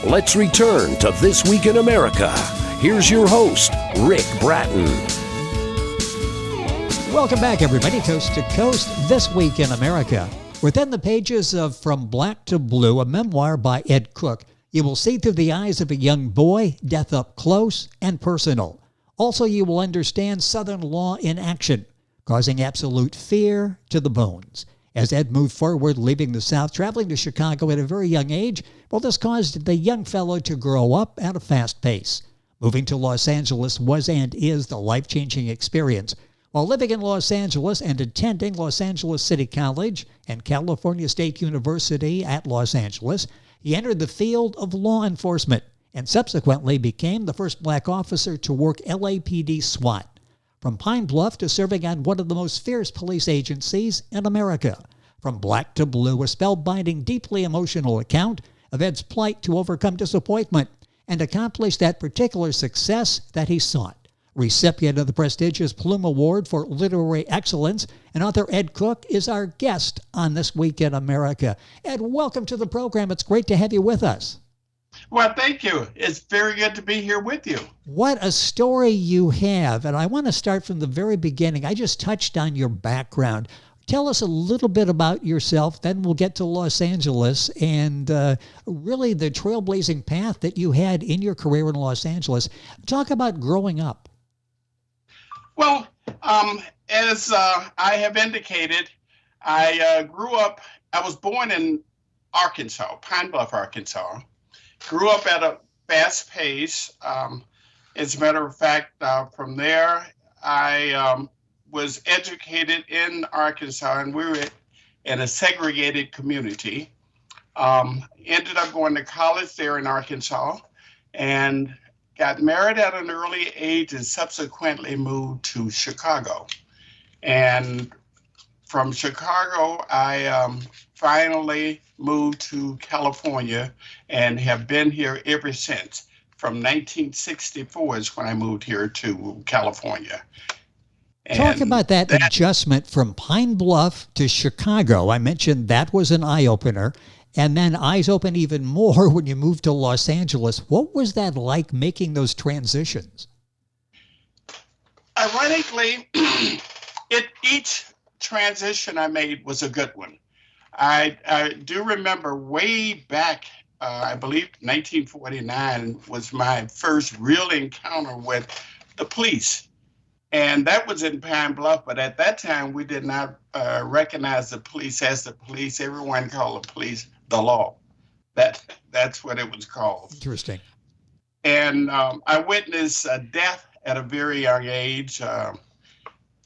Let's return to This Week in America. Here's your host, Rick Bratton. Welcome back, everybody, coast to coast, This Week in America. Within the pages of From Black to Blue, a memoir by Ed Cook, you will see through the eyes of a young boy, death up close and personal. Also, you will understand Southern law in action, causing absolute fear to the bones. As Ed moved forward, leaving the South, traveling to Chicago at a very young age, well, this caused the young fellow to grow up at a fast pace. Moving to Los Angeles was and is the life-changing experience. While living in Los Angeles and attending Los Angeles City College and California State University at Los Angeles, he entered the field of law enforcement and subsequently became the first black officer to work LAPD SWAT. From Pine Bluff to serving on one of the most fierce police agencies in America. From Black to Blue, a spellbinding, deeply emotional account of Ed's plight to overcome disappointment and accomplish that particular success that he sought. Recipient of the prestigious Plume Award for Literary Excellence, and author Ed Cook is our guest on This Week in America. Ed, welcome to the program. It's great to have you with us. Well, thank you. It's very good to be here with you. What a story you have. And I want to start from the very beginning. I just touched on your background. Tell us a little bit about yourself, then we'll get to Los Angeles and really the trailblazing path that you had in your career in Los Angeles. Talk about growing up. Well, as I have indicated, I grew up, I was born in Arkansas, Pine Bluff, Arkansas. Grew up at a fast pace. As a matter of fact, from there, I was educated in Arkansas, and we were in a segregated community. Ended up going to college there in Arkansas and got married at an early age and subsequently moved to Chicago. And from Chicago, I finally moved to California and have been here ever since. From 1964 is when I moved here to California. Talk about that adjustment from Pine Bluff to Chicago. I mentioned that was an eye-opener. And then eyes open even more when you moved to Los Angeles. What was that like making those transitions? Ironically, each transition I made was a good one. I do remember way back, I believe 1949 was my first real encounter with the police. And that was in Pine Bluff, but at that time we did not recognize the police as the police. Everyone called the police the law. That's what it was called. Interesting. And I witnessed death at a very young age.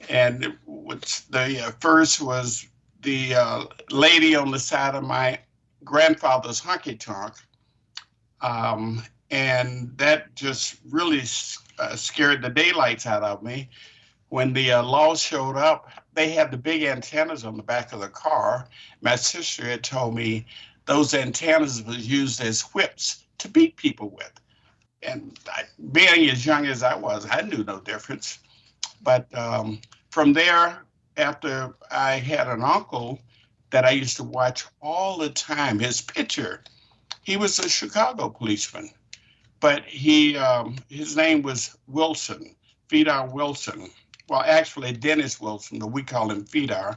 And the first was the lady on the side of my grandfather's honky-tonk. And that just really scared the daylights out of me. When the law showed up, they had the big antennas on the back of the car. My sister had told me those antennas was used as whips to beat people with. And being as young as I was, I knew no difference. But from there, after I had an uncle that I used to watch all the time, his picture, he was a Chicago policeman, but his name was Wilson, Fedor Wilson. Well, actually Dennis Wilson, but we call him Fedor.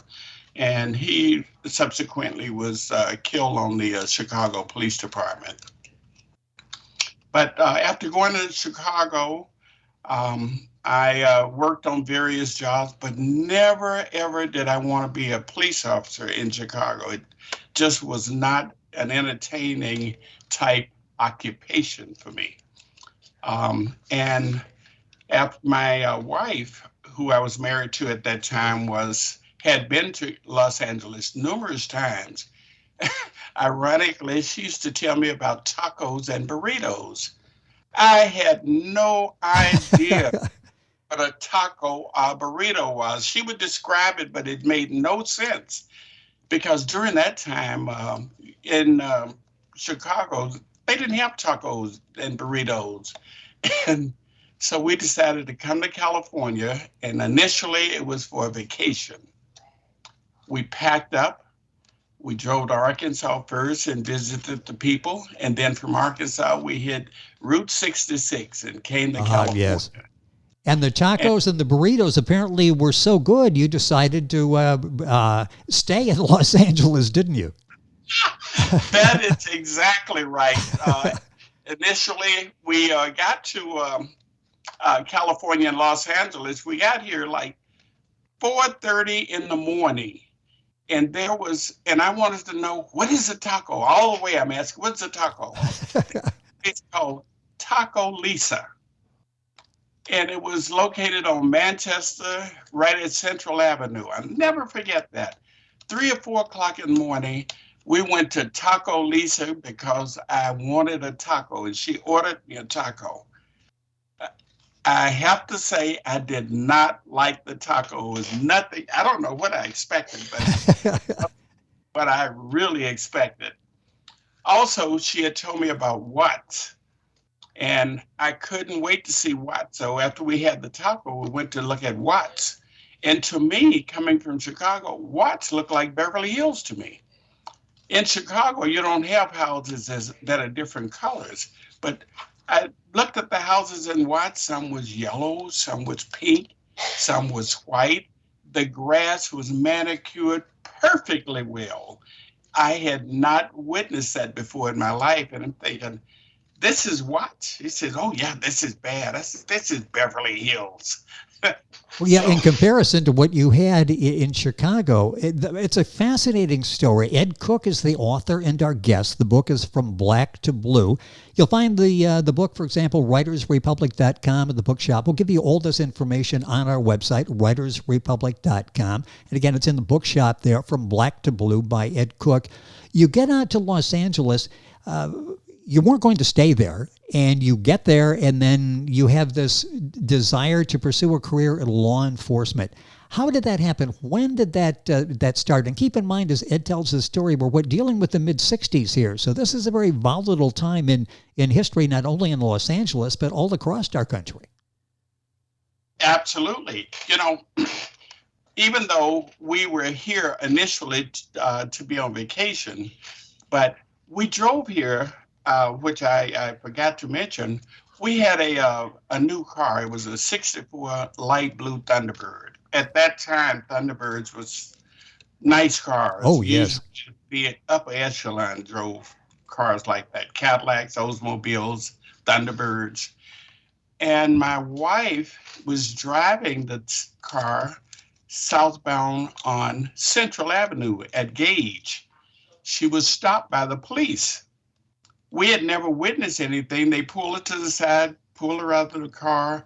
And he subsequently was killed on the Chicago Police Department. But after going to Chicago, I worked on various jobs, but never, ever did I want to be a police officer in Chicago. It just was not an entertaining type occupation for me. And after my wife, who I was married to at that time, had been to Los Angeles numerous times. Ironically, she used to tell me about tacos and burritos. I had no idea what a taco or burrito was. She would describe it, but it made no sense because during that time in Chicago, they didn't have tacos and burritos. And so we decided to come to California, and initially it was for a vacation. We packed up, We drove to Arkansas first and visited the people. And then from Arkansas, we hit Route 66 and came to California. Yes. And the tacos and the burritos apparently were so good, you decided to stay in Los Angeles, didn't you? That is exactly right. Initially, we got to California and Los Angeles. We got here like 4:30 in the morning. And I wanted to know, what is a taco? All the way I'm asking, what's a taco? It's called Taco Lisa. And it was located on Manchester, right at Central Avenue. I'll never forget that. 3 or 4 o'clock in the morning, we went to Taco Lisa because I wanted a taco, and she ordered me a taco. I have to say, I did not like the taco. It was nothing. I don't know what I expected, but I really expected. Also, she had told me about Watts, and I couldn't wait to see Watts. So after we had the taco, we went to look at Watts. And to me, coming from Chicago, Watts looked like Beverly Hills to me. In Chicago, you don't have houses that are different colors, but I looked at the houses in Watts. Some was yellow, some was pink, some was white. The grass was manicured perfectly well. I had not witnessed that before in my life, and I'm thinking, this is Watts. He says, oh yeah, this is bad. This is Beverly Hills. Well, yeah, in comparison to what you had in Chicago, it's a fascinating story. Ed Cook is the author and our guest. The book is From Black to Blue. You'll find the book, for example, writersrepublic.com in the bookshop. We'll give you all this information on our website, writersrepublic.com. And again, it's in the bookshop there, From Black to Blue by Ed Cook. You get out to Los Angeles. You weren't going to stay there, and you get there, and then you have this desire to pursue a career in law enforcement. How did that happen? When did that start? And keep in mind, as Ed tells his story, we're dealing with the mid-'60s here. So this is a very volatile time in history, not only in Los Angeles, but all across our country. Absolutely. Even though we were here initially to be on vacation, but we drove here, which I forgot to mention. We had a new car. It was a 64 light blue Thunderbird. At that time, Thunderbirds was nice cars. Oh, yes. The upper echelon drove cars like that. Cadillacs, Oldsmobiles, Thunderbirds. And my wife was driving the car southbound on Central Avenue at Gage. She was stopped by the police. We had never witnessed anything. They pulled her to the side, pulled her out of the car,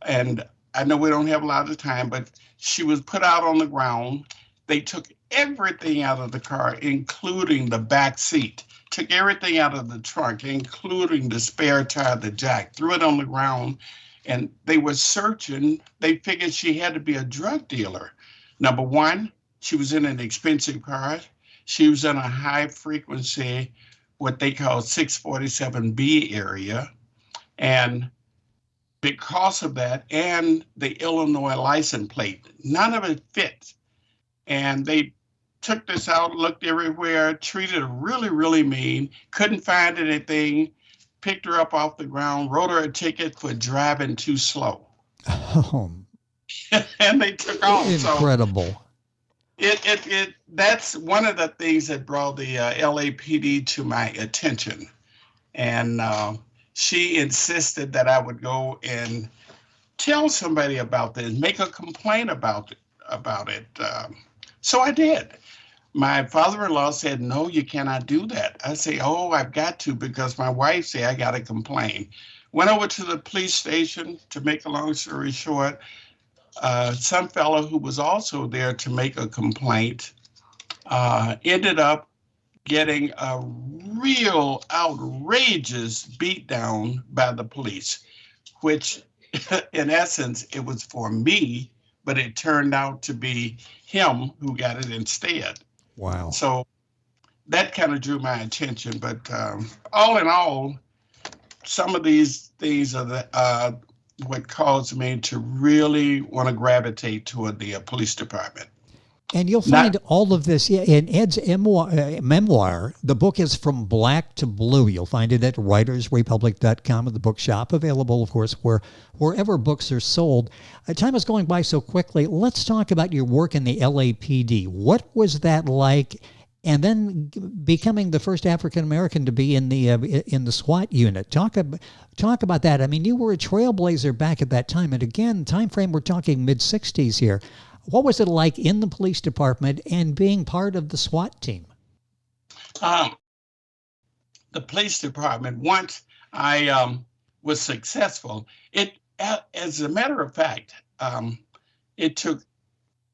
and I know we don't have a lot of time, but she was put out on the ground. They took everything out of the car, including the back seat, took everything out of the trunk, including the spare tire, the jack, threw it on the ground, and they were searching. They figured she had to be a drug dealer. Number one, she was in an expensive car. She was in a high frequency, what they call 647B area. And because of that, and the Illinois license plate, none of it fit. And they took this out, looked everywhere, treated her really, really mean, couldn't find anything, picked her up off the ground, wrote her a ticket for driving too slow. Oh. And they took off. Incredible. So that's one of the things that brought the LAPD to my attention. And she insisted that I would go and tell somebody about this, make a complaint about it. So I did. My father-in-law said, no, you cannot do that. I say, oh, I've got to, because my wife said I got to complain. Went over to the police station. To make a long story short, some fellow who was also there to make a complaint ended up getting a real outrageous beatdown by the police, which in essence, it was for me, but it turned out to be him who got it instead. Wow. So that kind of drew my attention. But all in all, some of these things are what caused me to really want to gravitate toward the police department. And you'll find all of this in Ed's memoir. The book is From Black to Blue. You'll find it at writersrepublic.com, at the bookshop, available, of course, wherever books are sold. Time is going by so quickly. Let's talk about your work in the LAPD. What was that like? And then becoming the first African-American to be in the SWAT unit. Talk about that. I mean, you were a trailblazer back at that time. And again, time frame, we're talking mid-'60s here. What was it like in the police department and being part of the SWAT team? The police department, once I was successful, as a matter of fact, it took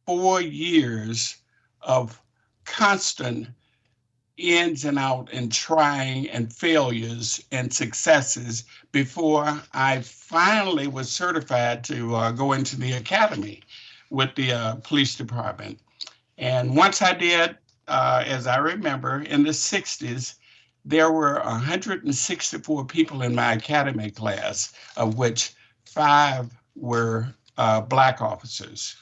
4 years of constant ins and out and trying and failures and successes before I finally was certified to go into the academy with the police department. And once I did, as I remember, in the 60s, there were 164 people in my academy class, of which 5 were Black officers.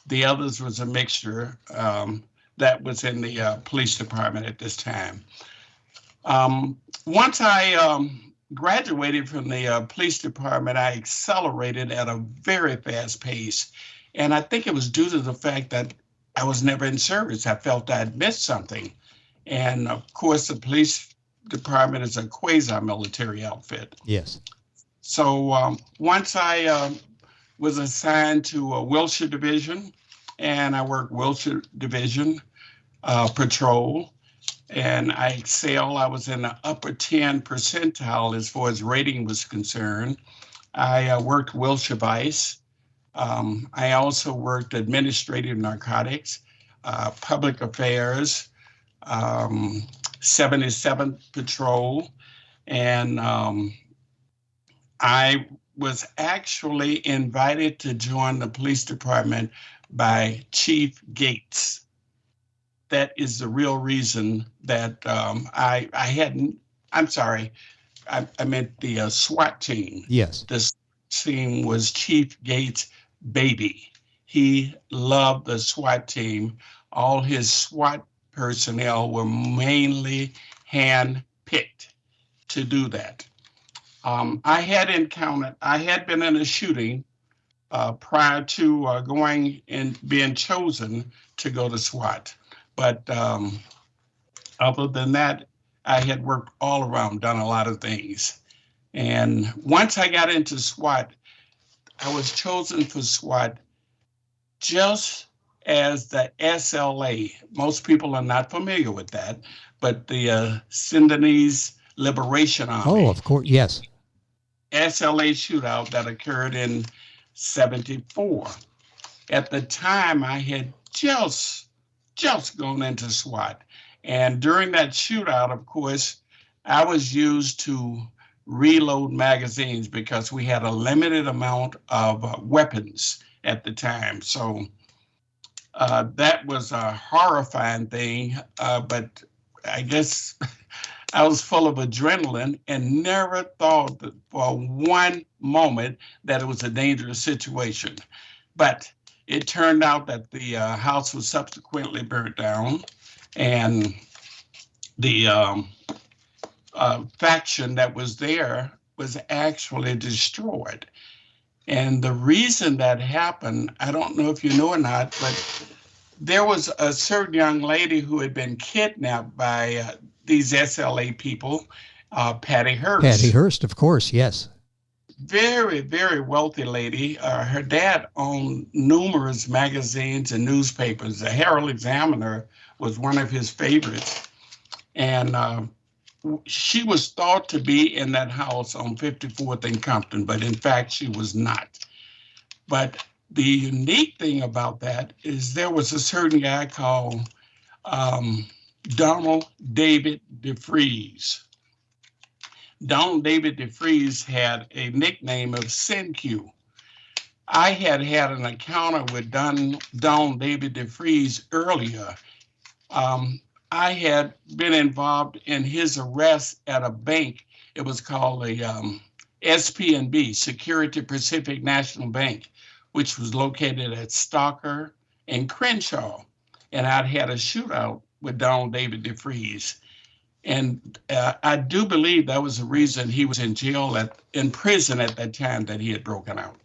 The others was a mixture that was in the police department at this time. Once I graduated from the police department, I accelerated at a very fast pace. And I think it was due to the fact that I was never in service. I felt I'd missed something. And of course, the police department is a quasi-military outfit. Yes. So once I was assigned to a Wilshire Division, and I worked Wilshire Division patrol, and I excelled. I was in the upper 10 percentile as far as rating was concerned. I worked Wilshire Vice. I also worked administrative narcotics, public affairs, 77th Patrol, and I was actually invited to join the police department by Chief Gates. That is the real reason that I meant the SWAT team. Yes. The SWAT team was Chief Gates' baby. He loved the SWAT team. All his SWAT personnel were mainly hand-picked to do that. I had been in a shooting prior to going and being chosen to go to SWAT. But other than that, I had worked all around, done a lot of things. And once I got into SWAT, I was chosen for SWAT just as the SLA. Most people are not familiar with that, but the Sudanese Liberation Army. Oh, of course, yes. SLA shootout that occurred in 74. At the time, I had just gone into SWAT. And during that shootout, of course, I was used to reload magazines because we had a limited amount of weapons at the time. So that was a horrifying thing, but I guess I was full of adrenaline and never thought that for one moment that it was a dangerous situation. But it turned out that the house was subsequently burnt down, and the faction that was there was actually destroyed. And the reason that happened, I don't know if you know or not, but there was a certain young lady who had been kidnapped by these SLA people, Patty Hearst. Patty Hearst, of course, yes. Very, very wealthy lady. Her dad owned numerous magazines and newspapers. The Herald Examiner was one of his favorites. And she was thought to be in that house on 54th and Compton, but in fact, she was not. But the unique thing about that is there was a certain guy called Donald David DeFreeze. Donald David DeFreeze had a nickname of Sin-Q. I had an encounter with Donald David DeFreeze earlier. I had been involved in his arrest at a bank. It was called the SPNB, Security Pacific National Bank, which was located at Stalker and Crenshaw. and I'd had a shootout with Donald David DeFreeze. And I do believe that was the reason he was in prison at that time, that he had broken out.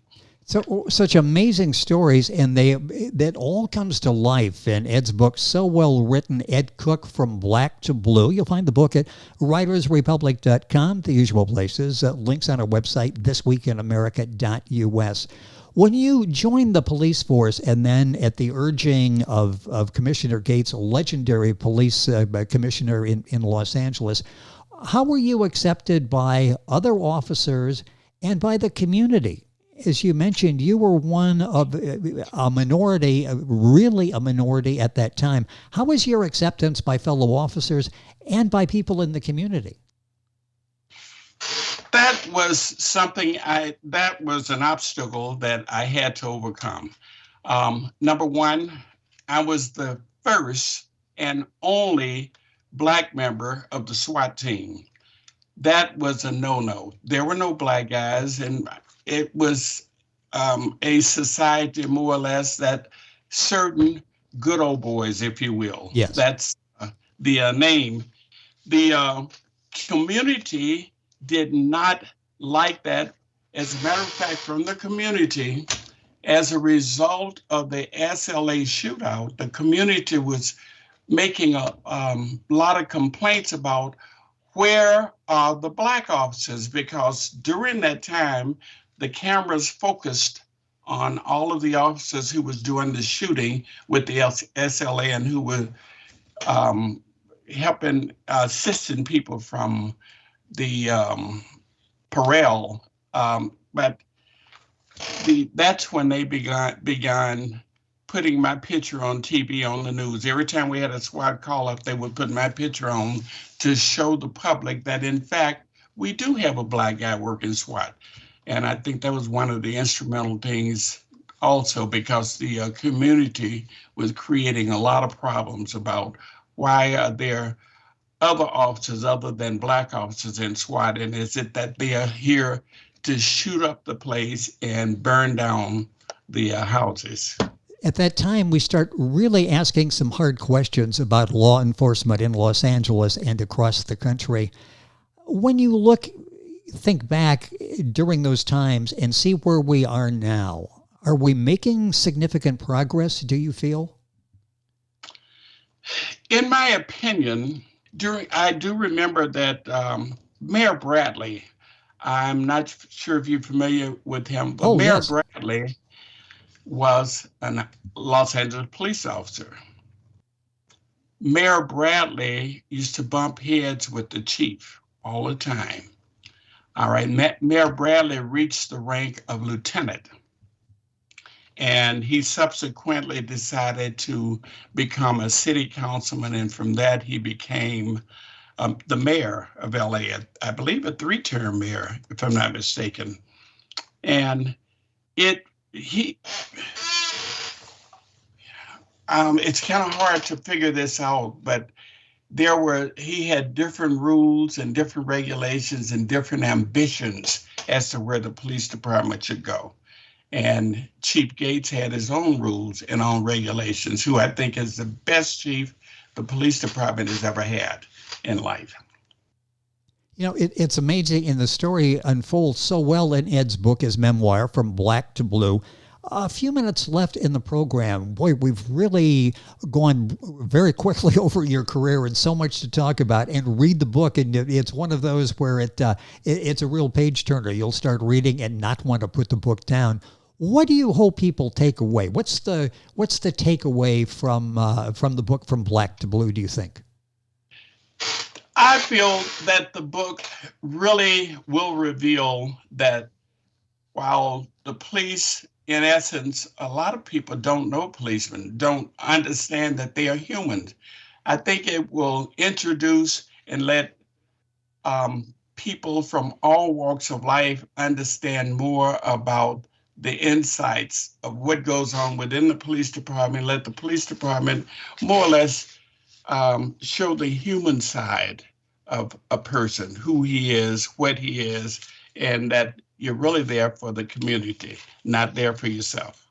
So such amazing stories, and that all comes to life in Ed's book, so well written. Ed Cook, From Black to Blue. You'll find the book at writersrepublic.com, the usual places. Links on our website, thisweekinamerica.us. When you joined the police force, and then at the urging of Commissioner Gates, legendary police commissioner in Los Angeles, how were you accepted by other officers and by the community? As you mentioned, you were one of a minority, really a minority at that time. How was your acceptance by fellow officers and by people in the community? That was that was an obstacle that I had to overcome. Number one, I was the first and only Black member of the SWAT team. That was a no-no. There were no Black guys, and it was a society, more or less, that certain good old boys, if you will. Yes. That's the name. The community did not like that. As a matter of fact, from the community, as a result of the SLA shootout, the community was making a lot of complaints about where are the Black officers, because during that time, the cameras focused on all of the officers who was doing the shooting with the SLA and who were assisting people from the Parole. But that's when they began putting my picture on TV, on the news. Every time we had a SWAT call up, they would put my picture on to show the public that, in fact, we do have a Black guy working SWAT. And I think that was one of the instrumental things also, because the community was creating a lot of problems about why are there other officers other than Black officers in SWAT, and is it that they are here to shoot up the place and burn down the houses? At that time, we start really asking some hard questions about law enforcement in Los Angeles and across the country. When you think back during those times and see where we are now, are we making significant progress, do you feel? In my opinion, I do remember that Mayor Bradley, I'm not sure if you're familiar with him, but Mayor Yes. Bradley was a Los Angeles police officer. Mayor Bradley used to bump heads with the chief all the time. All right, Mayor Bradley reached the rank of lieutenant, and he subsequently decided to become a city councilman, and from that he became the mayor of LA, I believe a 3-term mayor, if I'm not mistaken. And it's kind of hard to figure this out, but he had different rules and different regulations and different ambitions as to where the police department should go. And Chief Gates had his own rules and own regulations, who I think is the best chief the police department has ever had in life. You know, it's amazing, and the story unfolds so well in Ed's book, his memoir, From Black to Blue. A few minutes left in the program. Boy, we've really gone very quickly over your career and so much to talk about. And read the book, and it's one of those where it's a real page turner. You'll start reading and not want to put the book down. What do you hope people take away? What's the takeaway from the book From Black to Blue, do you think? I feel that the book really will reveal that while the police, in essence, a lot of people don't know policemen, don't understand that they are human. I think it will introduce and let people from all walks of life understand more about the insights of what goes on within the police department, let the police department more or less show the human side of a person, who he is, what he is, and that you're really there for the community, not there for yourself.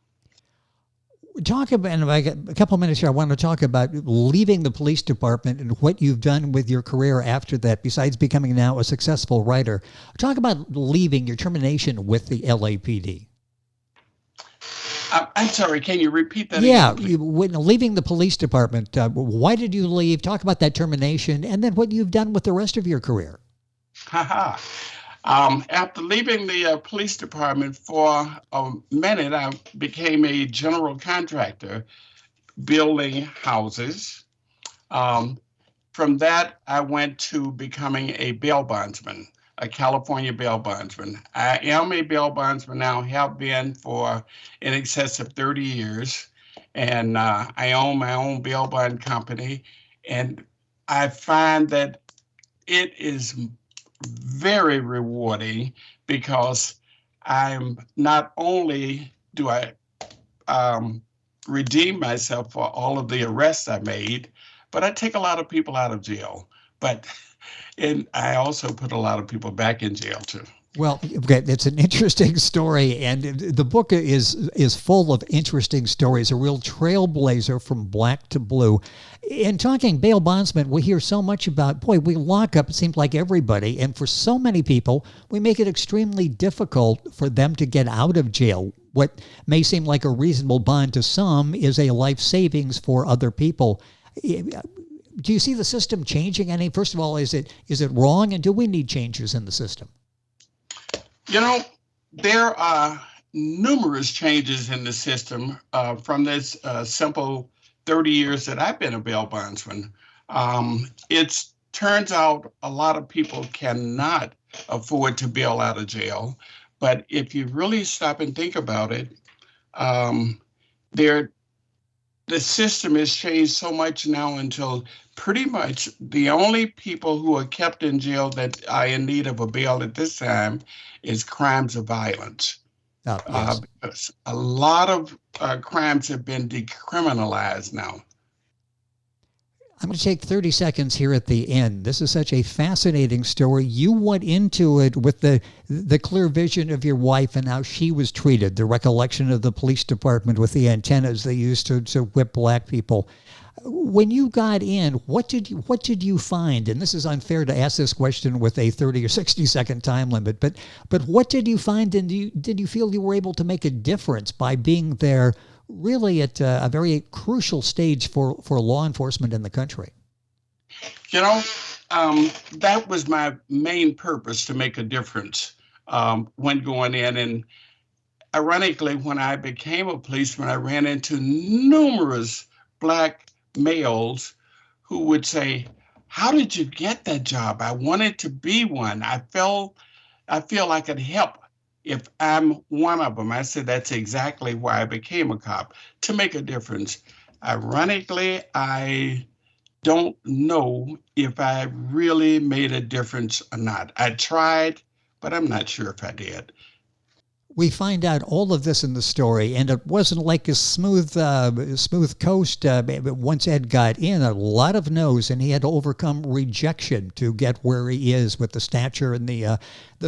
Talk about, and I got a couple of minutes here, I want to talk about leaving the police department and what you've done with your career after that, besides becoming now a successful writer. Talk about leaving, your termination with the LAPD. I'm sorry, can you repeat that Yeah, again? when leaving the police department, why did you leave? Talk about that termination, and then what you've done with the rest of your career. Haha. After leaving the police department for a minute, I became a general contractor building houses. From that, I went to becoming a bail bondsman, a California bail bondsman. I am a bail bondsman now, have been for in excess of 30 years, and I own my own bail bond company, and I find that it is very rewarding because I'm not only do I redeem myself for all of the arrests I made, but I take a lot of people out of jail. And I also put a lot of people back in jail too. Well, okay, it's an interesting story, and the book is full of interesting stories, a real trailblazer from black to blue. In talking bail bondsmen, we hear so much about, boy, we lock up, it seems like everybody, and for so many people, we make it extremely difficult for them to get out of jail. What may seem like a reasonable bond to some is a life savings for other people. Do you see the system changing any? First of all, is it wrong, and do we need changes in the system? You know, there are numerous changes in the system from this simple 30 years that I've been a bail bondsman. It turns out a lot of people cannot afford to bail out of jail. But if you really stop and think about it, the system has changed so much now until pretty much the only people who are kept in jail that are in need of a bail at this time is crimes of violence. Yes. A lot of crimes have been decriminalized now. I'm going to take 30 seconds here at the end. This is such a fascinating story. You went into it with the clear vision of your wife and how she was treated, the recollection of the police department with the antennas they used to whip black people. When you got in, what did you find? And this is unfair to ask this question with a 30 or 60 second time limit, but what did you find, and did you feel you were able to make a difference by being there really at a very crucial stage for law enforcement in the country? You know, that was my main purpose, to make a difference when going in. And ironically, when I became a policeman, I ran into numerous black males who would say, "How did you get that job? I wanted to be one. I feel I could help if I'm one of them." I said, "That's exactly why I became a cop, to make a difference." Ironically, I don't know if I really made a difference or not. I tried, but I'm not sure if I did. We find out all of this in the story, and it wasn't like a smooth coast. Once Ed got in, a lot of no's, and he had to overcome rejection to get where he is with the stature and the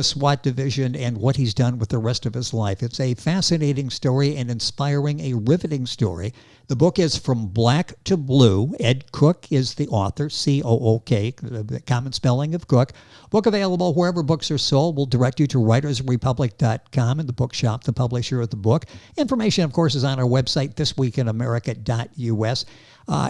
SWAT division and what he's done with the rest of his life. It's a fascinating story and inspiring, a riveting story. The book is From Black to Blue. Ed Cook is the author, C-O-O-K, the common spelling of Cook. Book available wherever books are sold. We'll direct you to writersrepublic.com and the bookshop, the publisher of the book. Information, of course, is on our website, thisweekinamerica.us.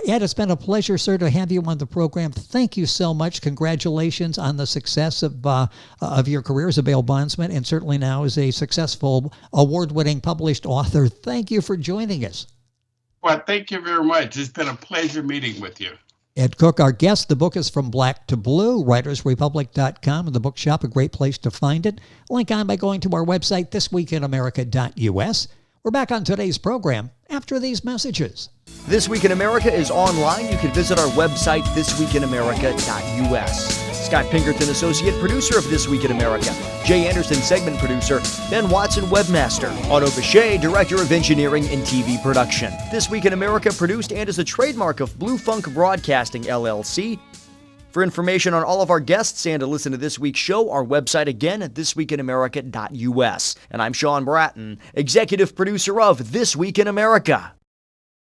Ed, it's been a pleasure, sir, to have you on the program. Thank you so much. Congratulations on the success of your career as a bail bondsman, and certainly now as a successful, award-winning published author. Thank you for joining us. Well, thank you very much. It's been a pleasure meeting with you. Ed Cook, our guest. The book is From Black to Blue, writersrepublic.com, and the bookshop, a great place to find it. Link on by going to our website, thisweekinamerica.us. We're back on today's program after these messages. This Week in America is online. You can visit our website, thisweekinamerica.us. Scott Pinkerton, associate producer of This Week in America. Jay Anderson, segment producer. Ben Watson, webmaster. Otto Bechet, director of engineering and TV production. This Week in America produced and is a trademark of Blue Funk Broadcasting, LLC. For information on all of our guests and to listen to this week's show, our website again at thisweekinamerica.us. And I'm Sean Bratton, executive producer of This Week in America.